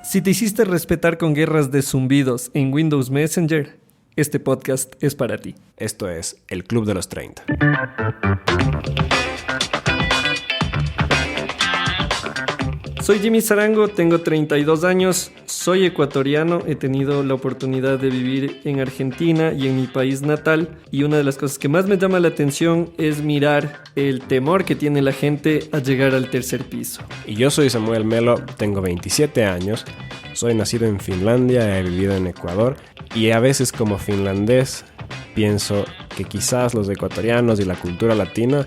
Si te hiciste respetar con guerras de zumbidos en Windows Messenger, este podcast es para ti. Esto es El Club de los 30. Soy Jimmy Sarango, tengo 32 años, soy ecuatoriano, he tenido la oportunidad de vivir en Argentina y en mi país natal, y una de las cosas que más me llama la atención es mirar el temor que tiene la gente a llegar al tercer piso. Y yo soy Samuel Melo, tengo 27 años, soy nacido en Finlandia, he vivido en Ecuador, y a veces como finlandés pienso que quizás los ecuatorianos y la cultura latina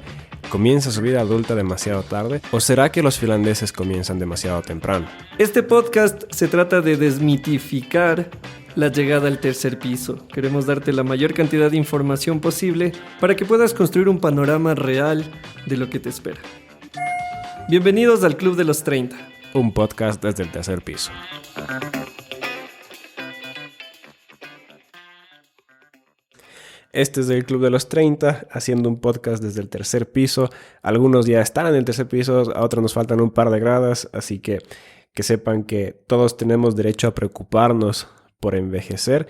¿comienza su vida adulta demasiado tarde? ¿O será que los finlandeses comienzan demasiado temprano? Este podcast se trata de desmitificar la llegada al tercer piso. Queremos darte la mayor cantidad de información posible para que puedas construir un panorama real de lo que te espera. Bienvenidos al Club de los 30. Un podcast desde el tercer piso. Este es el Club de los 30, haciendo un podcast desde el tercer piso. Algunos ya están en el tercer piso, a otros nos faltan un par de gradas, así que sepan que todos tenemos derecho a preocuparnos por envejecer,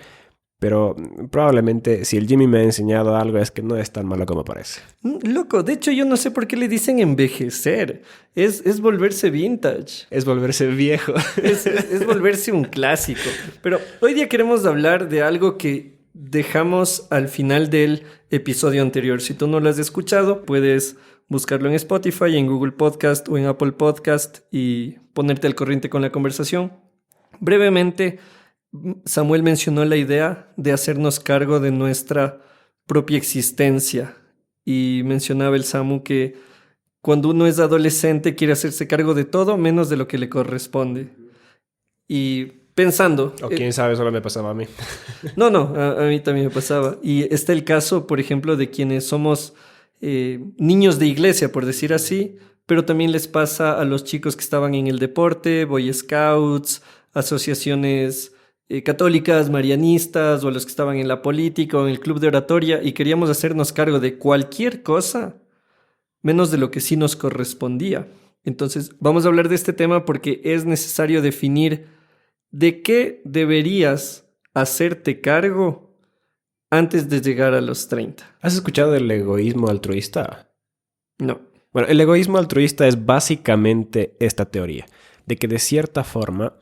pero probablemente si el Jimmy me ha enseñado algo es que no es tan malo como parece. Loco, de hecho yo no sé por qué le dicen envejecer. Es volverse vintage. Es volverse viejo. Es volverse un clásico. Pero hoy día queremos hablar de algo que dejamos al final del episodio anterior. Si tú no lo has escuchado, puedes buscarlo en Spotify, en Google Podcast o en Apple Podcast y ponerte al corriente con la conversación. Brevemente, Samuel mencionó la idea de hacernos cargo de nuestra propia existencia y mencionaba el Samu que cuando uno es adolescente quiere hacerse cargo de todo menos de lo que le corresponde. Y pensando... O quién sabe, solo me pasaba a mí. No, a mí también me pasaba. Y está el caso, por ejemplo, de quienes somos niños de iglesia, por decir así, pero también les pasa a los chicos que estaban en el deporte, Boy Scouts, asociaciones católicas, marianistas, o a los que estaban en la política o en el club de oratoria, y queríamos hacernos cargo de cualquier cosa, menos de lo que sí nos correspondía. Entonces, vamos a hablar de este tema porque es necesario definir ¿de qué deberías hacerte cargo antes de llegar a los 30? ¿Has escuchado del egoísmo altruista? No. Bueno, el egoísmo altruista es básicamente esta teoría, de que de cierta forma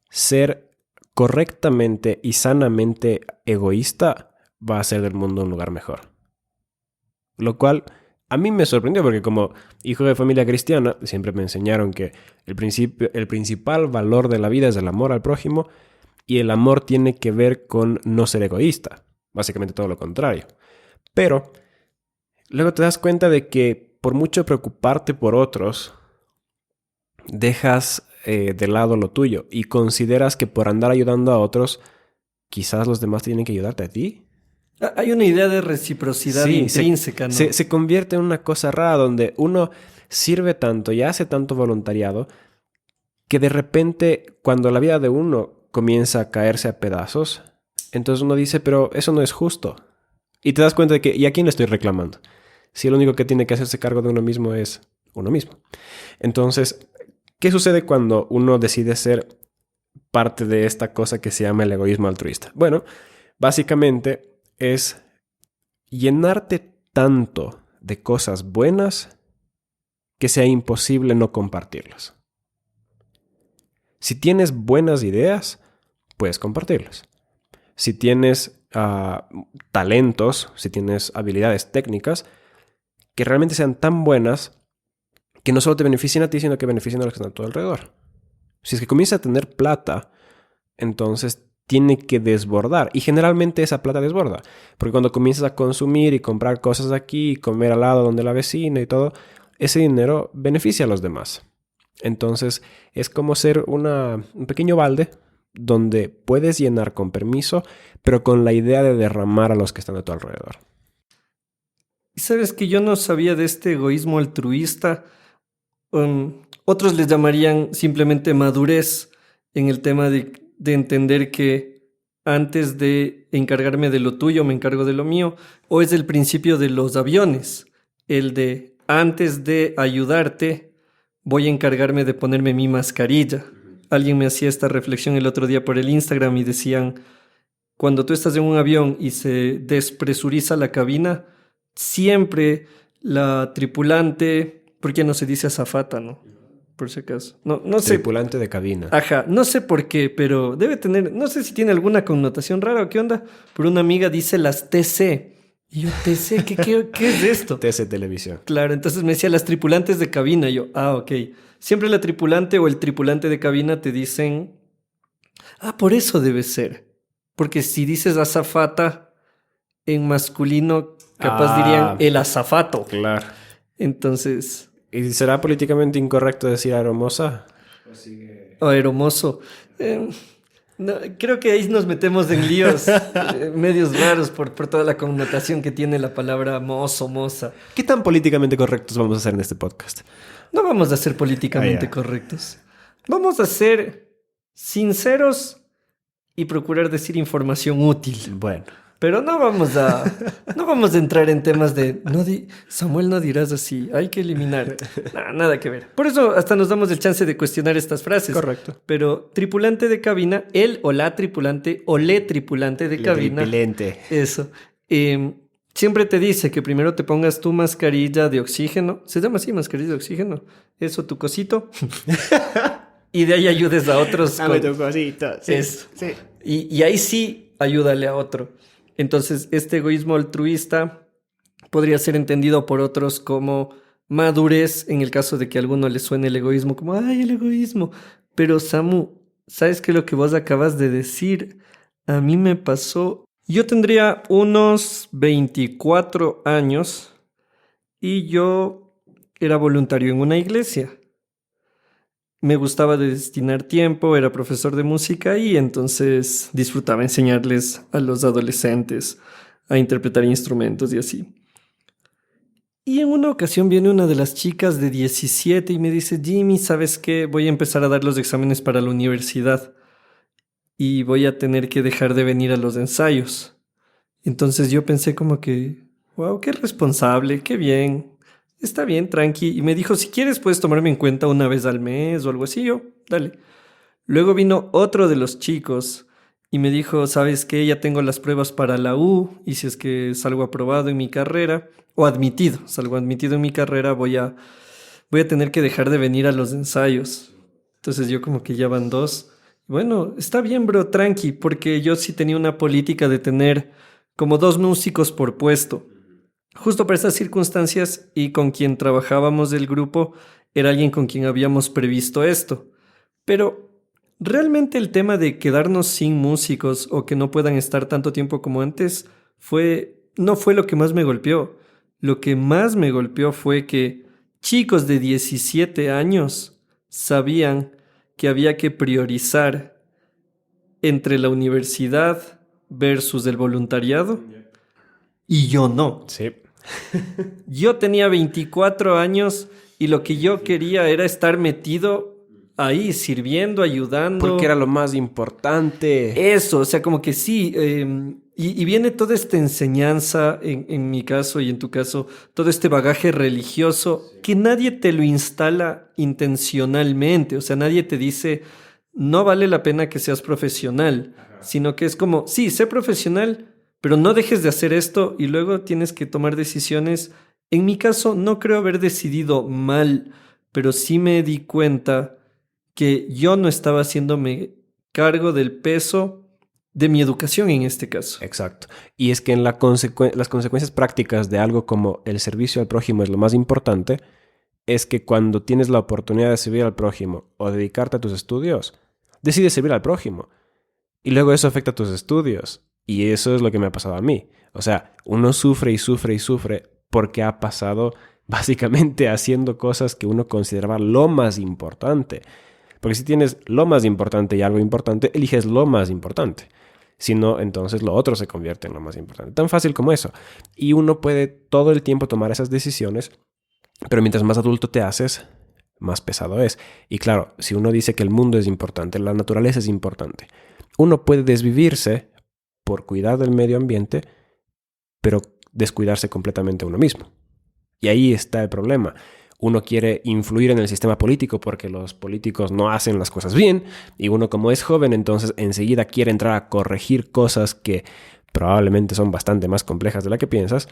ser correctamente y sanamente egoísta va a hacer del mundo un lugar mejor. Lo cual a mí me sorprendió porque como hijo de familia cristiana siempre me enseñaron que el principal valor de la vida es el amor al prójimo y el amor tiene que ver con no ser egoísta. Básicamente todo lo contrario. Pero luego te das cuenta de que por mucho preocuparte por otros, dejas de lado lo tuyo y consideras que por andar ayudando a otros, quizás los demás tienen que ayudarte a ti. Hay una idea de reciprocidad intrínseca, ¿no? Se convierte en una cosa rara donde uno sirve tanto y hace tanto voluntariado que de repente cuando la vida de uno comienza a caerse a pedazos, entonces uno dice, pero eso no es justo. Y te das cuenta de que, ¿y a quién le estoy reclamando? Si el único que tiene que hacerse cargo de uno mismo es uno mismo. Entonces, ¿qué sucede cuando uno decide ser parte de esta cosa que se llama el egoísmo altruista? Bueno, básicamente es llenarte tanto de cosas buenas que sea imposible no compartirlas. Si tienes buenas ideas, puedes compartirlas. Si tienes talentos, si tienes habilidades técnicas que realmente sean tan buenas que no solo te beneficien a ti, sino que beneficien a los que están a tu alrededor. Si es que comienzas a tener plata, entonces tiene que desbordar. Y generalmente esa plata desborda. Porque cuando comienzas a consumir y comprar cosas aquí, y comer al lado donde la vecina y todo, ese dinero beneficia a los demás. Entonces es como ser un pequeño balde donde puedes llenar con permiso, pero con la idea de derramar a los que están a tu alrededor. Y sabes que yo no sabía de este egoísmo altruista. Otros les llamarían simplemente madurez en el tema de entender que antes de encargarme de lo tuyo, me encargo de lo mío. O es el principio de los aviones, el de antes de ayudarte, voy a encargarme de ponerme mi mascarilla. alguien me hacía esta reflexión el otro día por el Instagram y decían, cuando tú estás en un avión y se despresuriza la cabina, siempre la tripulante, ¿por qué no se dice azafata, no? Por si acaso. No sé. Tripulante de cabina. Ajá, no sé por qué, pero debe tener, no sé si tiene alguna connotación rara o qué onda, pero una amiga dice las TC. Y yo, TC, ¿qué es esto? TC Televisión. Claro, entonces me decía las tripulantes de cabina. Y yo, ok. Siempre la tripulante o el tripulante de cabina te dicen, por eso debe ser. Porque si dices azafata en masculino, capaz dirían el azafato. Claro. Entonces... ¿Y será políticamente incorrecto decir aeromoza? O aeromozo. No, creo que ahí nos metemos en líos medios raros por toda la connotación que tiene la palabra mozo, moza. ¿Qué tan políticamente correctos vamos a hacer en este podcast? No vamos a ser políticamente correctos. Vamos a ser sinceros y procurar decir información útil. Bueno. Pero no vamos a entrar en temas de Samuel, no dirás así, hay que eliminar. Nada que ver. Por eso hasta nos damos el chance de cuestionar estas frases. Correcto. Pero tripulante de cabina, él o la tripulante o le tripulante de cabina. Tripulante. Eso. Siempre te dice que primero te pongas tu mascarilla de oxígeno. ¿Se llama así, mascarilla de oxígeno? Eso, tu cosito. Y de ahí ayudes a otros. Dame tu cosito. Sí. Eso. Sí. Y ahí sí, ayúdale a otro. Entonces, este egoísmo altruista podría ser entendido por otros como madurez, en el caso de que a alguno le suene el egoísmo como, ¡ay, el egoísmo! Pero Samu, ¿sabes qué? Lo que vos acabas de decir, a mí me pasó... Yo tendría unos 24 años y yo era voluntario en una iglesia. Me gustaba destinar tiempo, era profesor de música y entonces disfrutaba enseñarles a los adolescentes a interpretar instrumentos y así. Y en una ocasión viene una de las chicas de 17 y me dice, Jimmy, ¿sabes qué? Voy a empezar a dar los exámenes para la universidad y voy a tener que dejar de venir a los ensayos. Entonces yo pensé como que, wow, qué responsable, qué bien. Está bien, tranqui. Y me dijo, si quieres puedes tomarme en cuenta una vez al mes o algo así. Yo, dale. Luego vino otro de los chicos y me dijo, ¿sabes qué? Ya tengo las pruebas para la U y si es que salgo aprobado en mi carrera o salgo admitido en mi carrera, voy a tener que dejar de venir a los ensayos. Entonces yo como que ya van dos. Bueno, está bien, bro, tranqui, porque yo sí tenía una política de tener como 2 músicos por puesto. Justo para estas circunstancias y con quien trabajábamos del grupo era alguien con quien habíamos previsto esto. Pero realmente el tema de quedarnos sin músicos o que no puedan estar tanto tiempo como antes no fue lo que más me golpeó. Lo que más me golpeó fue que chicos de 17 años sabían que había que priorizar entre la universidad versus el voluntariado y yo no. Sí. Yo tenía 24 años y lo que yo quería era estar metido ahí, sirviendo, ayudando. Porque era lo más importante. Eso, o sea, como que sí. Y viene toda esta enseñanza, en mi caso y en tu caso, todo este bagaje religioso que nadie te lo instala intencionalmente. O sea, nadie te dice, no vale la pena que seas profesional, sino que es como, sí, sé profesional, pero no dejes de hacer esto y luego tienes que tomar decisiones. En mi caso, no creo haber decidido mal, pero sí me di cuenta que yo no estaba haciéndome cargo del peso de mi educación en este caso. Exacto. Y es que en las consecuencias prácticas de algo como el servicio al prójimo es lo más importante, es que cuando tienes la oportunidad de servir al prójimo o dedicarte a tus estudios, decides servir al prójimo. Y luego eso afecta a tus estudios. Y eso es lo que me ha pasado a mí. O sea, uno sufre y sufre y sufre porque ha pasado básicamente haciendo cosas que uno consideraba lo más importante. Porque si tienes lo más importante y algo importante, eliges lo más importante. Si no, entonces lo otro se convierte en lo más importante. Tan fácil como eso. Y uno puede todo el tiempo tomar esas decisiones, pero mientras más adulto te haces, más pesado es. Y claro, si uno dice que el mundo es importante, la naturaleza es importante, uno puede desvivirse por cuidar del medio ambiente, pero descuidarse completamente a uno mismo. Y ahí está el problema. uno quiere influir en el sistema político porque los políticos no hacen las cosas bien, y uno como es joven entonces enseguida quiere entrar a corregir cosas que probablemente son bastante más complejas de la que piensas,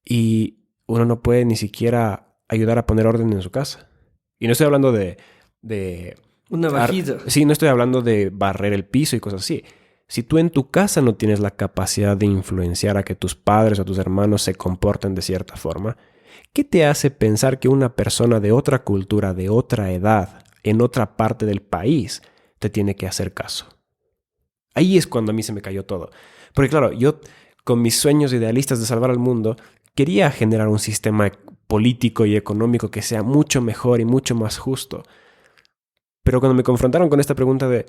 y uno no puede ni siquiera ayudar a poner orden en su casa. Y no estoy hablando de Una vajilla. Sí, no estoy hablando de barrer el piso y cosas así. Si tú en tu casa no tienes la capacidad de influenciar a que tus padres o tus hermanos se comporten de cierta forma, ¿qué te hace pensar que una persona de otra cultura, de otra edad, en otra parte del país, te tiene que hacer caso? Ahí es cuando a mí se me cayó todo. Porque claro, yo con mis sueños idealistas de salvar al mundo, quería generar un sistema político y económico que sea mucho mejor y mucho más justo. Pero cuando me confrontaron con esta pregunta de,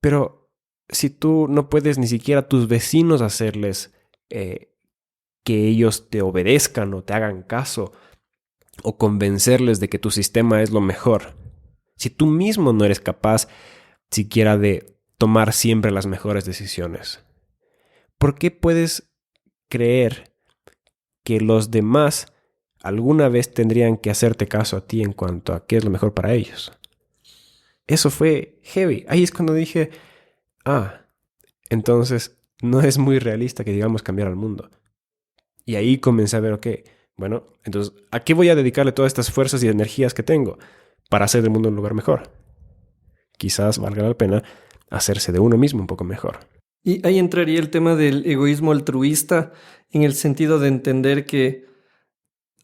pero si tú no puedes ni siquiera a tus vecinos hacerles que ellos te obedezcan o te hagan caso o convencerles de que tu sistema es lo mejor, si tú mismo no eres capaz siquiera de tomar siempre las mejores decisiones, ¿por qué puedes creer que los demás alguna vez tendrían que hacerte caso a ti en cuanto a qué es lo mejor para ellos? Eso fue heavy. Ahí es cuando dije, entonces no es muy realista que digamos cambiar al mundo. Y ahí comencé a ver, ok, bueno, entonces, ¿a qué voy a dedicarle todas estas fuerzas y energías que tengo para hacer del mundo un lugar mejor? Quizás valga la pena hacerse de uno mismo un poco mejor. Y ahí entraría el tema del egoísmo altruista en el sentido de entender que,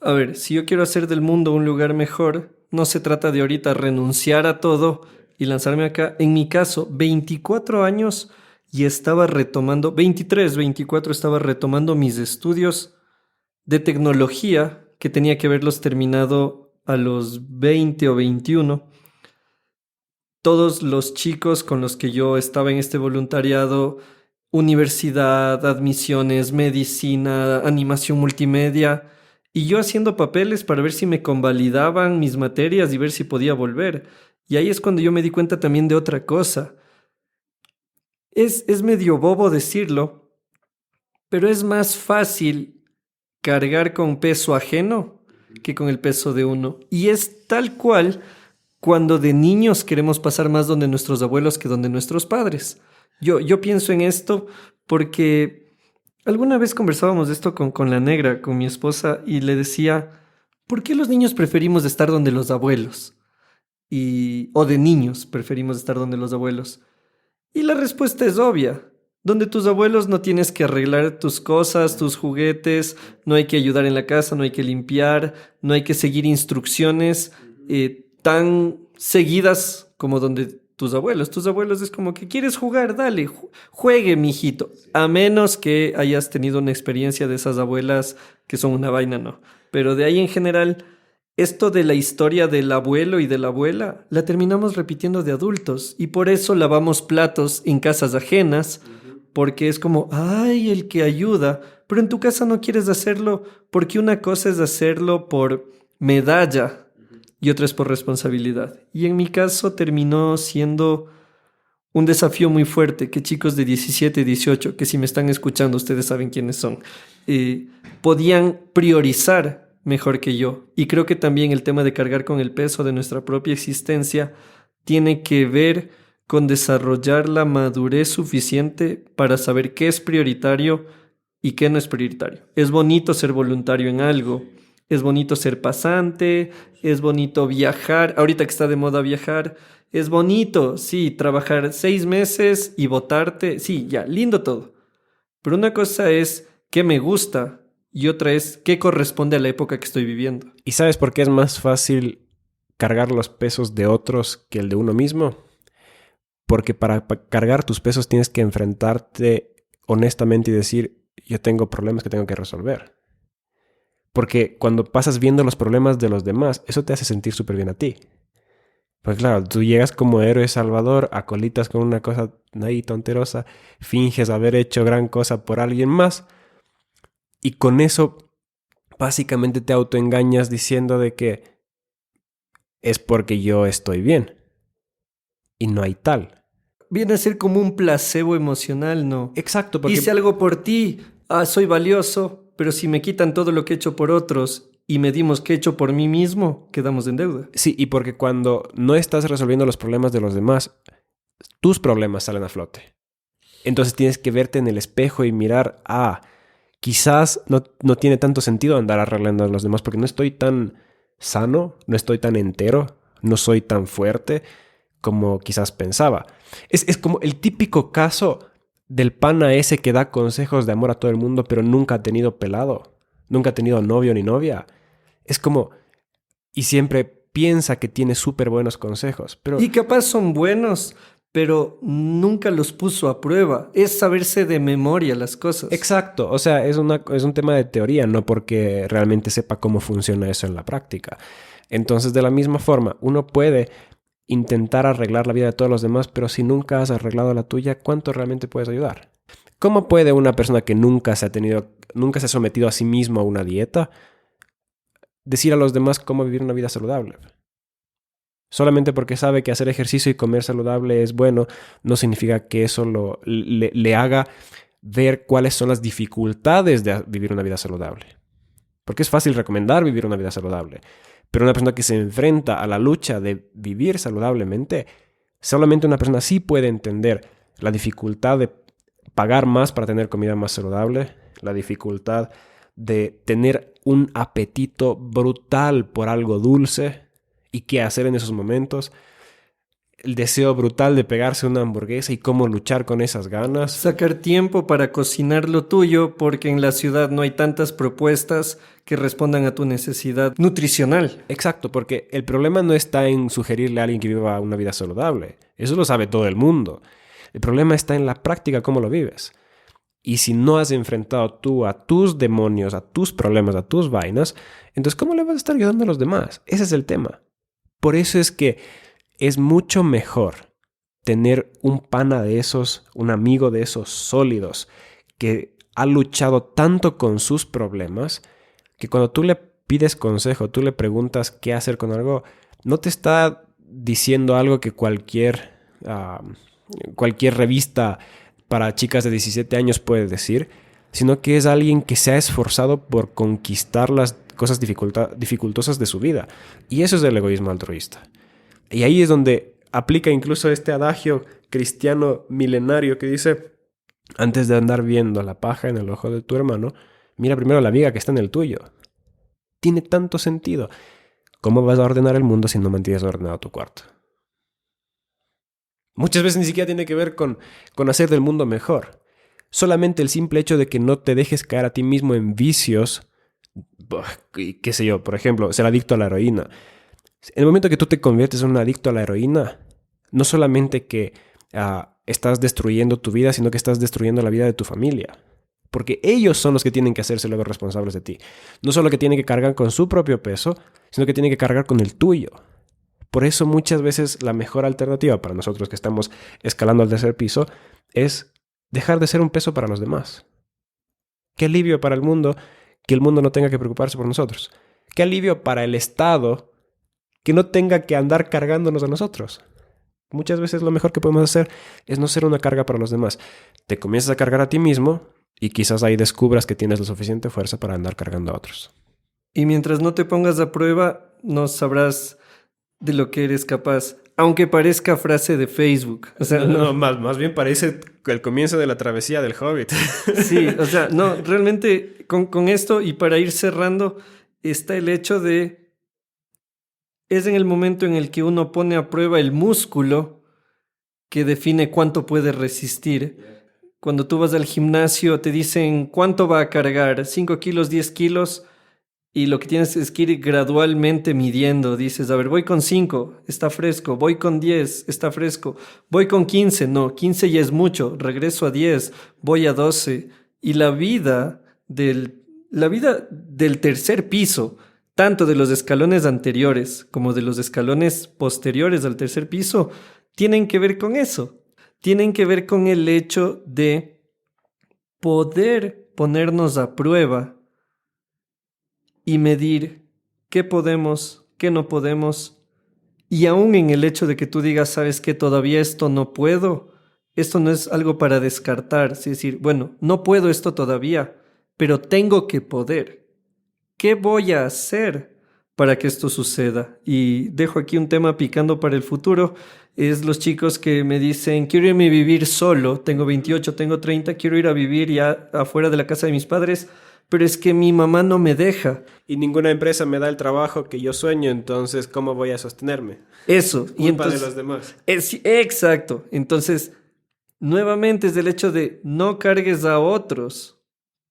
a ver, si yo quiero hacer del mundo un lugar mejor, no se trata de ahorita renunciar a todo y lanzarme acá. En mi caso, 24 años y estaba retomando, 23, 24, estaba retomando mis estudios de tecnología que tenía que haberlos terminado a los 20 o 21. Todos los chicos con los que yo estaba en este voluntariado, universidad, admisiones, medicina, animación multimedia, y yo haciendo papeles para ver si me convalidaban mis materias y ver si podía volver. Y ahí es cuando yo me di cuenta también de otra cosa. Es medio bobo decirlo, pero es más fácil cargar con peso ajeno que con el peso de uno. Y es tal cual cuando de niños queremos pasar más donde nuestros abuelos que donde nuestros padres. Yo pienso en esto porque alguna vez conversábamos de esto con la negra, con mi esposa, y le decía, ¿por qué los niños preferimos estar donde los abuelos? O de niños preferimos estar donde los abuelos. Y la respuesta es obvia. Donde tus abuelos no tienes que arreglar tus cosas, tus juguetes, no hay que ayudar en la casa, no hay que limpiar, no hay que seguir instrucciones tan seguidas como donde tus abuelos. Tus abuelos es como que quieres jugar, dale, juegue, mijito. A menos que hayas tenido una experiencia de esas abuelas que son una vaina, no. Pero de ahí en general, esto de la historia del abuelo y de la abuela, la terminamos repitiendo de adultos. Y por eso lavamos platos en casas ajenas, porque es como, ay, el que ayuda. Pero en tu casa no quieres hacerlo porque una cosa es hacerlo por medalla y otra es por responsabilidad. Y en mi caso terminó siendo un desafío muy fuerte que chicos de 17, 18, que si me están escuchando ustedes saben quiénes son, podían priorizar mejor que yo. Y creo que también el tema de cargar con el peso de nuestra propia existencia tiene que ver con desarrollar la madurez suficiente para saber qué es prioritario y qué no es prioritario. Es bonito ser voluntario en algo, es bonito ser pasante, es bonito viajar, ahorita que está de moda viajar, es bonito, sí, trabajar 6 meses y votarte, sí, ya, lindo todo. Pero una cosa es qué me gusta y otra es qué corresponde a la época que estoy viviendo. ¿Y sabes por qué es más fácil cargar los pesos de otros que el de uno mismo? Porque para cargar tus pesos tienes que enfrentarte honestamente y decir, yo tengo problemas que tengo que resolver. Porque cuando pasas viendo los problemas de los demás, eso te hace sentir súper bien a ti. Pues claro, tú llegas como héroe salvador, acolitas con una cosa ahí tonterosa, finges haber hecho gran cosa por alguien más, y con eso básicamente te autoengañas diciendo de que es porque yo estoy bien. Y no hay tal. Viene a ser como un placebo emocional, ¿no? Exacto, porque Hice algo por ti, soy valioso, pero si me quitan todo lo que he hecho por otros y medimos qué he hecho por mí mismo, quedamos en deuda. Sí, y porque cuando no estás resolviendo los problemas de los demás, tus problemas salen a flote. Entonces tienes que verte en el espejo y mirar, quizás no tiene tanto sentido andar arreglando a los demás porque no estoy tan sano, no estoy tan entero, no soy tan fuerte como quizás pensaba. Es como el típico caso del pana ese que da consejos de amor a todo el mundo, pero nunca ha tenido pelado, nunca ha tenido novio ni novia. Es como, y siempre piensa que tiene súper buenos consejos, pero... Y capaz son buenos, pero nunca los puso a prueba. Es saberse de memoria las cosas. Exacto, o sea, es un tema de teoría, no porque realmente sepa cómo funciona eso en la práctica. Entonces, de la misma forma, uno puede intentar arreglar la vida de todos los demás, pero si nunca has arreglado la tuya, ¿cuánto realmente puedes ayudar? ¿Cómo puede una persona que nunca se ha sometido a sí mismo a una dieta decir a los demás cómo vivir una vida saludable? Solamente porque sabe que hacer ejercicio y comer saludable es bueno, no significa que eso le haga ver cuáles son las dificultades de vivir una vida saludable. Porque es fácil recomendar vivir una vida saludable, pero una persona que se enfrenta a la lucha de vivir saludablemente, solamente una persona sí puede entender la dificultad de pagar más para tener comida más saludable, la dificultad de tener un apetito brutal por algo dulce y qué hacer en esos momentos, el deseo brutal de pegarse una hamburguesa y cómo luchar con esas ganas. Sacar tiempo para cocinar lo tuyo porque en la ciudad no hay tantas propuestas que respondan a tu necesidad nutricional. Exacto, porque el problema no está en sugerirle a alguien que viva una vida saludable. Eso lo sabe todo el mundo. El problema está en la práctica, cómo lo vives. Y si no has enfrentado tú a tus demonios, a tus problemas, a tus vainas, entonces ¿cómo le vas a estar ayudando a los demás? Ese es el tema. Por eso es que es mucho mejor tener un pana de esos, un amigo de esos sólidos, que ha luchado tanto con sus problemas, que cuando tú le pides consejo, tú le preguntas qué hacer con algo, no te está diciendo algo que cualquier revista para chicas de 17 años puede decir, sino que es alguien que se ha esforzado por conquistar las cosas dificultosas de su vida. Y eso es el egoísmo altruista. Y ahí es donde aplica incluso este adagio cristiano milenario que dice, antes de andar viendo la paja en el ojo de tu hermano, mira primero la viga que está en el tuyo. Tiene tanto sentido. ¿Cómo vas a ordenar el mundo si no mantienes ordenado tu cuarto? Muchas veces ni siquiera tiene que ver con hacer del mundo mejor. Solamente el simple hecho de que no te dejes caer a ti mismo en vicios, qué sé yo, por ejemplo, ser adicto a la heroína. En el momento que tú te conviertes en un adicto a la heroína, no solamente que estás destruyendo tu vida, sino que estás destruyendo la vida de tu familia. Porque ellos son los que tienen que hacerse luego responsables de ti. No solo que tienen que cargar con su propio peso, sino que tienen que cargar con el tuyo. Por eso muchas veces la mejor alternativa para nosotros que estamos escalando al tercer piso es dejar de ser un peso para los demás. Qué alivio para el mundo que el mundo no tenga que preocuparse por nosotros. Qué alivio para el Estado que no tenga que andar cargándonos a nosotros. Muchas veces lo mejor que podemos hacer es no ser una carga para los demás. Te comienzas a cargar a ti mismo y quizás ahí descubras que tienes la suficiente fuerza para andar cargando a otros. Y mientras no te pongas a prueba, no sabrás de lo que eres capaz. Aunque parezca frase de Facebook. O sea, no, más bien parece el comienzo de la travesía del Hobbit. Sí, o sea, no, realmente con esto y para ir cerrando, está el hecho de... Es en el momento en el que uno pone a prueba el músculo que define cuánto puede resistir. Cuando tú vas al gimnasio te dicen cuánto va a cargar, 5 kilos, 10 kilos, y lo que tienes es que ir gradualmente midiendo. Dices, a ver, voy con 5, está fresco, voy con 10, está fresco, voy con 15, no, 15 ya es mucho, regreso a 10, voy a 12. Y la vida del tercer piso, tanto de los escalones anteriores como de los escalones posteriores al tercer piso, tienen que ver con eso. Tienen que ver con el hecho de poder ponernos a prueba y medir qué podemos, qué no podemos. Y aún en el hecho de que tú digas, sabes que todavía esto no puedo, esto no es algo para descartar. Es decir, bueno, no puedo esto todavía, pero tengo que poder. ¿qué voy a hacer para que esto suceda? Y dejo aquí un tema picando para el futuro. Es los chicos que me dicen, quiero irme a vivir solo, tengo 28, tengo 30, quiero ir a vivir ya afuera de la casa de mis padres, pero es que mi mamá no me deja. Y ninguna empresa me da el trabajo que yo sueño, entonces, ¿cómo voy a sostenerme? Eso. Culpa y entonces, de los demás. Exacto. Entonces, nuevamente es el hecho de no cargues a otros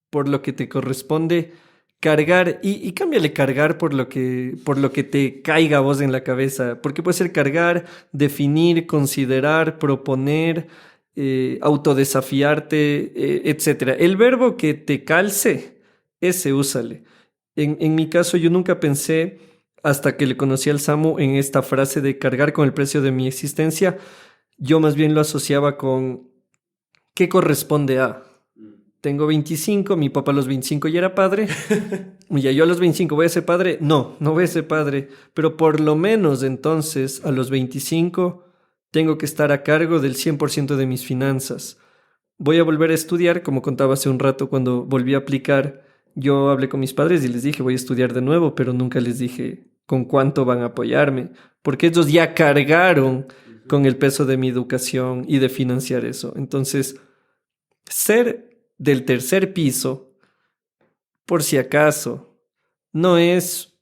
por lo que te corresponde cargar y cámbiale cargar por lo que te caiga a vos en la cabeza, porque puede ser cargar, definir, considerar, proponer, autodesafiarte, etcétera. El verbo que te calce, ese úsale. En mi caso, yo nunca pensé, hasta que le conocí al Samu, en esta frase de cargar con el precio de mi existencia. Yo más bien lo asociaba con ¿qué corresponde a? Tengo 25, mi papá a los 25 ya era padre. Ya yo a los 25 voy a ser padre. No voy a ser padre. Pero por lo menos entonces a los 25 tengo que estar a cargo del 100% de mis finanzas. Voy a volver a estudiar, como contaba hace un rato cuando volví a aplicar. Yo hablé con mis padres y les dije voy a estudiar de nuevo, pero nunca les dije con cuánto van a apoyarme, porque ellos ya cargaron con el peso de mi educación y de financiar eso. Entonces, ser del tercer piso, por si acaso, no es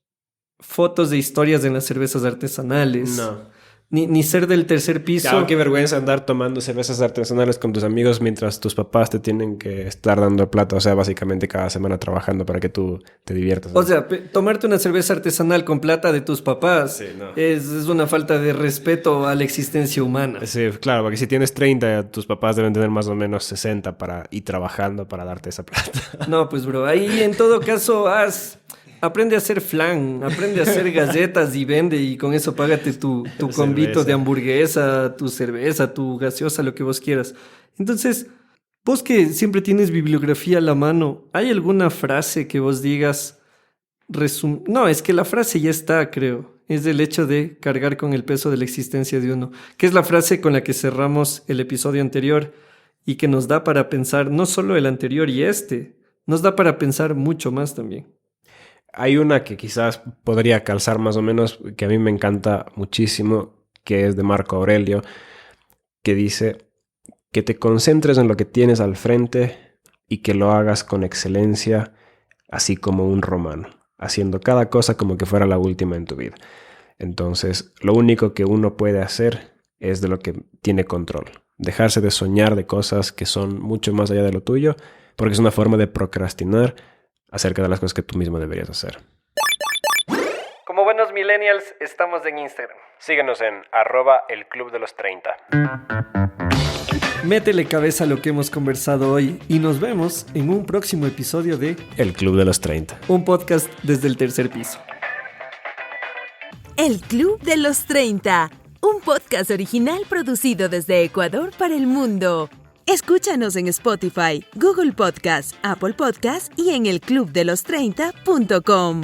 fotos de historias en las cervezas artesanales. No. Ni ser del tercer piso. Claro, qué vergüenza andar tomando cervezas artesanales con tus amigos mientras tus papás te tienen que estar dando plata, o sea, básicamente cada semana trabajando para que tú te diviertas. O sea, tomarte una cerveza artesanal con plata de tus papás Sí, no. es una falta de respeto a la existencia humana. Sí, claro, porque si tienes 30, tus papás deben tener más o menos 60 y trabajando para darte esa plata. No, pues bro, ahí en todo caso aprende a hacer flan, aprende a hacer galletas y vende y con eso págate tu combito Cerveza. de hamburguesa, tu cerveza, tu gaseosa, lo que vos quieras. Entonces, vos que siempre tienes bibliografía a la mano, ¿hay alguna frase que vos digas? No, es que la frase ya está, creo. Es el hecho de cargar con el peso de la existencia de uno, que es la frase con la que cerramos el episodio anterior y que nos da para pensar no solo el anterior y nos da para pensar mucho más también. Hay una que quizás podría calzar más o menos, que a mí me encanta muchísimo, que es de Marco Aurelio, que dice que te concentres en lo que tienes al frente y que lo hagas con excelencia, así como un romano, haciendo cada cosa como que fuera la última en tu vida. Entonces, lo único que uno puede hacer es de lo que tiene control. Dejarse de soñar de cosas que son mucho más allá de lo tuyo, porque es una forma de procrastinar acerca de las cosas que tú mismo deberías hacer. Como buenos millennials, estamos en Instagram. Síguenos en @elclubdelos30. Métele cabeza a lo que hemos conversado hoy y nos vemos en un próximo episodio de El Club de los 30. un podcast desde el tercer piso. El Club de los 30, un podcast original producido desde Ecuador para el mundo. Escúchanos en Spotify, Google Podcast, Apple Podcast y en elclubdelos30.com.